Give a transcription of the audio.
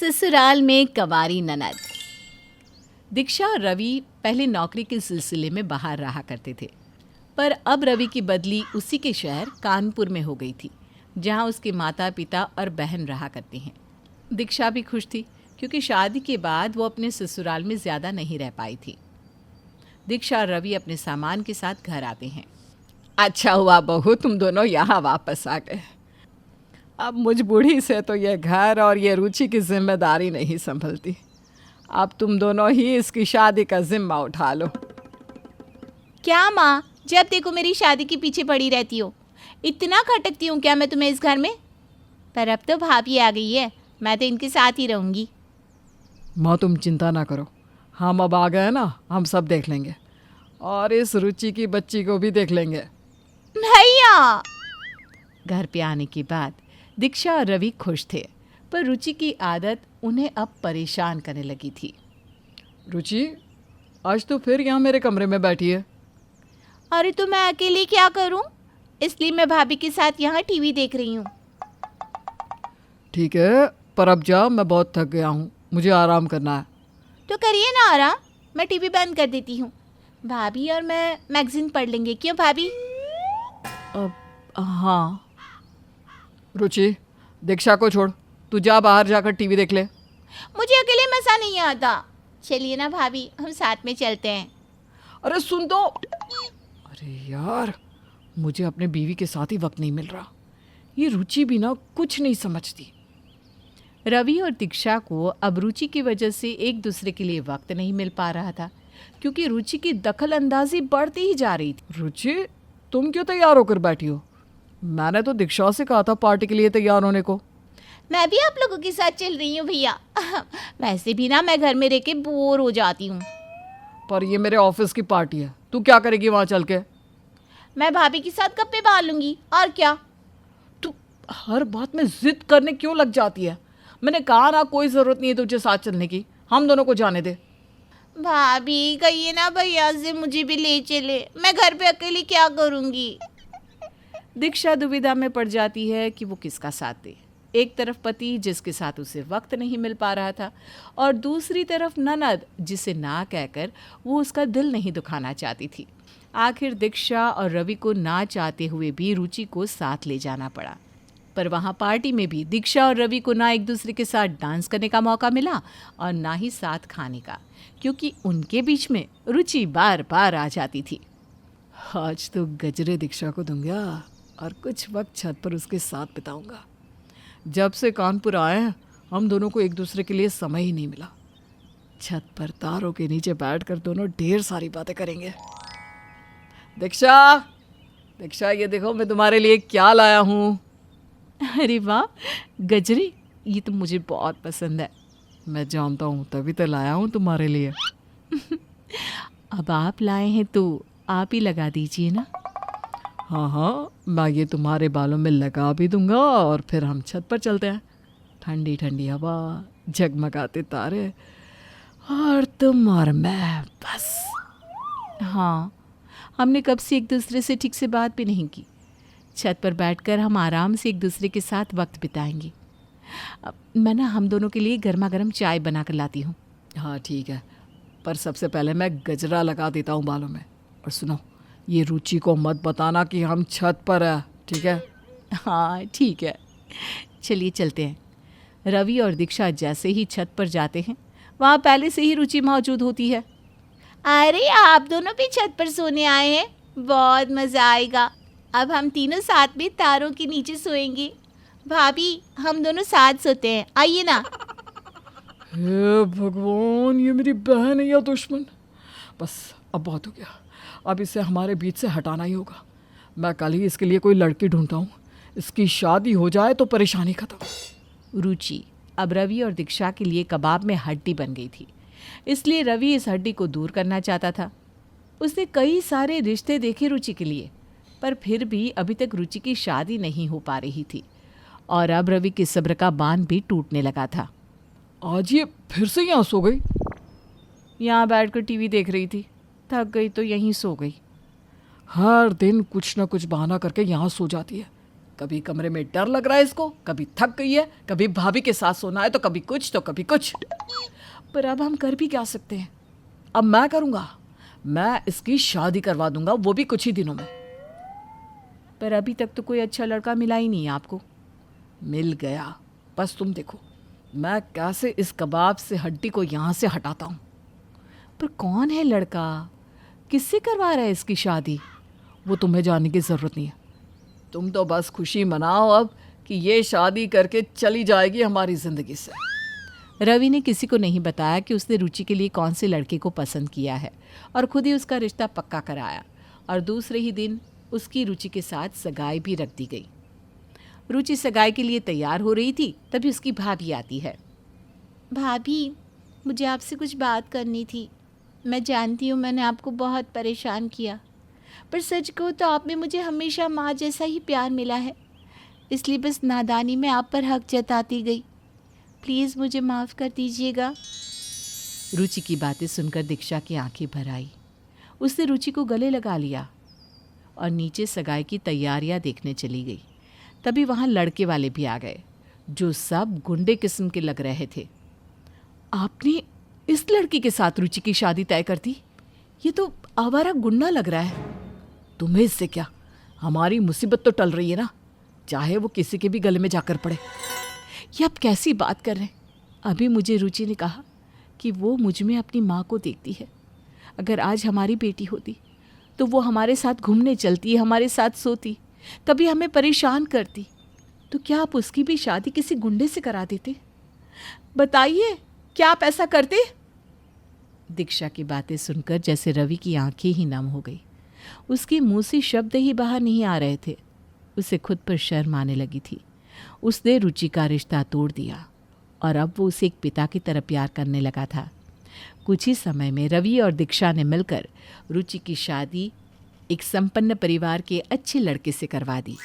ससुराल में कंवारी ननद। दीक्षा और रवि पहले नौकरी के सिलसिले में बाहर रहा करते थे, पर अब रवि की बदली उसी के शहर कानपुर में हो गई थी, जहां उसके माता पिता और बहन रहा करते हैं। दीक्षा भी खुश थी क्योंकि शादी के बाद वो अपने ससुराल में ज़्यादा नहीं रह पाई थी। दीक्षा और रवि अपने सामान के साथ घर आते हैं। अच्छा हुआ बहू, तुम दोनों यहाँ वापस आ गए। अब मुझ बूढ़ी से तो ये घर और ये रुचि की जिम्मेदारी नहीं संभलती। अब तुम दोनों ही इसकी शादी का जिम्मा उठा लो। क्या माँ, जब देखो मेरी शादी के पीछे पड़ी रहती हो। इतना खटकती हूँ क्या मैं तुम्हें इस घर में? पर अब तो भाभी आ गई है, मैं तो इनके साथ ही रहूँगी। माँ तुम चिंता ना करो, हम अब आ गए ना, हम सब देख लेंगे और इस रुचि की बच्ची को भी देख लेंगे। भैया! घर पे आने के बाद दीक्षा और रवि खुश थे, पर रुचि की आदत उन्हें अब परेशान करने लगी थी। रुचि, आज तो फिर यहाँ मेरे कमरे में बैठी है। अरे तो मैं अकेले क्या करूं? इसलिए मैं भाभी के साथ यहाँ टीवी देख रही हूँ। ठीक है, पर अब जा, मैं बहुत थक गया हूँ, मुझे आराम करना है। तो करिए ना आराम, मैं टीवी बंद कर देती हूँ। भाभी और मैं मैगजीन पढ़ लेंगे, क्यों भाभी? अब हाँ। रुचि, दीक्षा को छोड़, तू जा बाहर जाकर टीवी देख ले। मुझे अकेले मज़ा नहीं आता। चलिए ना भाभी, हम साथ में चलते हैं। अरे सुन तो। अरे यार, मुझे अपने बीवी के साथ ही वक्त नहीं मिल रहा। ये रुचि भी ना कुछ नहीं समझती। रवि और दीक्षा को अब रुचि की वजह से एक दूसरे के लिए वक्त नहीं मिल पा रहा था, क्योंकि रुचि की दखल अंदाजी बढ़ती ही जा रही थी। रुचि, तुम क्यों तैयार होकर बैठी हो? मैंने तो दीक्षा से कहा था पार्टी के लिए तैयार होने को। मैं भी आप लोगों के साथ चल रही हूँ भैया। वैसे भी ना मैं घर में रह के बोर हो जाती हूँ। पर ये मेरे ऑफिस की पार्टी है, तू क्या करेगी वहाँ चल के? मैं भाभी के साथ गप्पे मार लूंगी, और क्या। तू हर बात में जिद करने क्यों लग जाती है? मैंने कहा ना, कोई ज़रूरत नहीं है तुझे साथ चलने की, हम दोनों को जाने दे। भाभी कहिए ना भैया से मुझे भी ले चले, मैं घर पे अकेली क्या करूँगी। दीक्षा दुविधा में पड़ जाती है कि वो किसका साथ दे। एक तरफ पति जिसके साथ उसे वक्त नहीं मिल पा रहा था, और दूसरी तरफ ननद जिसे ना कहकर वो उसका दिल नहीं दुखाना चाहती थी। आखिर दीक्षा और रवि को ना चाहते हुए भी रुचि को साथ ले जाना पड़ा। पर वहाँ पार्टी में भी दीक्षा और रवि को ना एक दूसरे के साथ डांस करने का मौका मिला और ना ही साथ खाने का, क्योंकि उनके बीच में रुचि बार बार आ जाती थी। आज तो गजरे दीक्षा को दूंगा और कुछ वक्त छत पर उसके साथ बिताऊंगा। जब से कानपुर आए हैं, हम दोनों को एक दूसरे के लिए समय ही नहीं मिला। छत पर तारों के नीचे बैठकर दोनों ढेर सारी बातें करेंगे। दीक्षा, दीक्षा, ये देखो मैं तुम्हारे लिए क्या लाया हूँ। अरे वाह, गजरे, ये तो मुझे बहुत पसंद है। मैं जानता हूँ, तभी तो लाया हूँ तुम्हारे लिए। अब आप लाए हैं तो आप ही लगा दीजिए ना। हाँ हाँ, मैं ये तुम्हारे बालों में लगा भी दूंगा और फिर हम छत पर चलते हैं। ठंडी ठंडी हवा, झगमगाते तारे और तुम और मैं, बस। हाँ, हमने कब से एक दूसरे से ठीक से बात भी नहीं की। छत पर बैठकर हम आराम से एक दूसरे के साथ वक्त बिताएंगे। मैं ना हम दोनों के लिए गर्मा गर्म चाय बना कर लाती हूँ। हाँ ठीक है, पर सबसे पहले मैं गजरा लगा देता हूँ बालों में। और सुनो, ये रुचि को मत बताना कि हम छत पर हैं, ठीक है? हाँ ठीक है, चलिए चलते हैं। रवि और दीक्षा जैसे ही छत पर जाते हैं, वहाँ पहले से ही रुचि मौजूद होती है। अरे आप दोनों भी छत पर सोने आए हैं, बहुत मज़ा आएगा। अब हम तीनों साथ में तारों के नीचे सोएंगे। भाभी, हम दोनों साथ सोते हैं, आइए ना। हे भगवान, ये मेरी बहन है या दुश्मन? बस अब बहुत हो गया, अब इसे हमारे बीच से हटाना ही होगा। मैं कल ही इसके लिए कोई लड़की ढूंढता हूँ, इसकी शादी हो जाए तो परेशानी खत्म। रुचि अब रवि और दीक्षा के लिए कबाब में हड्डी बन गई थी, इसलिए रवि इस हड्डी को दूर करना चाहता था। उसने कई सारे रिश्ते देखे रुचि के लिए, पर फिर भी अभी तक रुचि की शादी नहीं हो पा रही थी, और अब रवि के सब्र का बांध भी टूटने लगा था। आज ये फिर से यहाँ सो गई। यहाँ बैठकर टीवी देख रही थी, थक गई तो यहीं सो गई। हर दिन कुछ ना कुछ बहाना करके यहाँ सो जाती है। कभी कमरे में डर लग रहा है इसको, कभी थक गई है, कभी भाभी के साथ सोना है तो कभी कुछ तो कभी कुछ। पर अब हम कर भी क्या सकते हैं? अब मैं करूँगा, मैं इसकी शादी करवा दूंगा, वो भी कुछ ही दिनों में। पर अभी तक तो कोई अच्छा लड़का मिला ही नहीं आपको। मिल गया, बस तुम देखो मैं कैसे इस कबाब से हड्डी को यहाँ से हटाता हूँ। पर कौन है लड़का, किससे करवा रहा है इसकी शादी? वो तुम्हें जानने की ज़रूरत नहीं है। तुम तो बस खुशी मनाओ अब कि ये शादी करके चली जाएगी हमारी ज़िंदगी से। रवि ने किसी को नहीं बताया कि उसने रुचि के लिए कौन से लड़के को पसंद किया है और खुद ही उसका रिश्ता पक्का कराया। और दूसरे ही दिन उसकी रुचि के साथ सगाई भी रख दी गई। रुचि सगाई के लिए तैयार हो रही थी, तभी उसकी भाभी आती है। भाभी, मुझे आपसे कुछ बात करनी थी। मैं जानती हूँ मैंने आपको बहुत परेशान किया, पर सच कहूँ तो आप में मुझे हमेशा माँ जैसा ही प्यार मिला है, इसलिए बस नादानी में आप पर हक जताती गई। प्लीज़ मुझे माफ़ कर दीजिएगा। रुचि की बातें सुनकर दीक्षा की आंखें भर आई। उसने रुचि को गले लगा लिया और नीचे सगाई की तैयारियां देखने चली गई। तभी वहाँ लड़के वाले भी आ गए, जो सब गुंडे किस्म के लग रहे थे। आपने इस लड़की के साथ रुचि की शादी तय कर दी? ये तो आवारा गुंडा लग रहा है। तुम्हें इससे क्या? हमारी मुसीबत तो टल रही है ना, चाहे वो किसी के भी गले में जाकर पड़े। ये आप कैसी बात कर रहे हैं? अभी मुझे रुचि ने कहा कि वो मुझ में अपनी माँ को देखती है। अगर आज हमारी बेटी होती तो वो हमारे साथ घूमने चलती, हमारे साथ सोती, कभी हमें परेशान करती, तो क्या आप उसकी भी शादी किसी गुंडे से करा देते? बताइए, क्या आप ऐसा करते? दीक्षा की बातें सुनकर जैसे रवि की आंखें ही नम हो गई। उसके मुंह से शब्द ही बाहर नहीं आ रहे थे। उसे खुद पर शर्म आने लगी थी। उसने रुचि का रिश्ता तोड़ दिया और अब वो उसे एक पिता की तरह प्यार करने लगा था। कुछ ही समय में रवि और दीक्षा ने मिलकर रुचि की शादी एक संपन्न परिवार के अच्छे लड़के से करवा दी।